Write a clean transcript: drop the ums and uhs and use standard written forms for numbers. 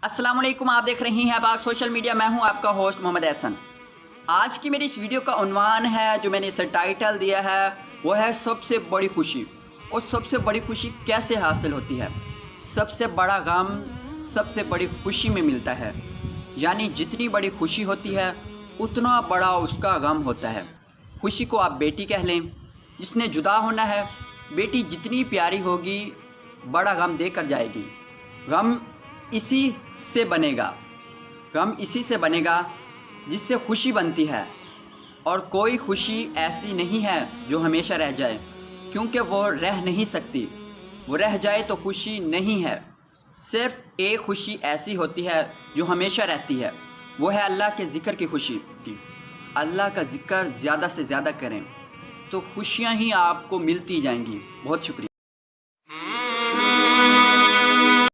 السلام علیکم، آپ دیکھ رہی ہیں پاک سوشل میڈیا۔ میں ہوں آپ کا ہوسٹ محمد احسن۔ آج کی میری اس ویڈیو کا عنوان ہے، جو میں نے اسے ٹائٹل دیا ہے، وہ ہے سب سے بڑی خوشی۔ اور سب سے بڑی خوشی کیسے حاصل ہوتی ہے؟ سب سے بڑا غم سب سے بڑی خوشی میں ملتا ہے، یعنی جتنی بڑی خوشی ہوتی ہے اتنا بڑا اس کا غم ہوتا ہے۔ خوشی کو آپ بیٹی کہہ لیں، جس نے جدا ہونا ہے۔ بیٹی جتنی پیاری ہوگی بڑا غم دے کر جائے گی۔ غم اسی سے بنے گا، غم اسی سے بنے گا جس سے خوشی بنتی ہے۔ اور کوئی خوشی ایسی نہیں ہے جو ہمیشہ رہ جائے، کیونکہ وہ رہ نہیں سکتی۔ وہ رہ جائے تو خوشی نہیں ہے۔ صرف ایک خوشی ایسی ہوتی ہے جو ہمیشہ رہتی ہے، وہ ہے اللہ کے ذکر کی خوشی۔ اللہ کا ذکر زیادہ سے زیادہ کریں تو خوشیاں ہی آپ کو ملتی جائیں گی۔ بہت شکریہ۔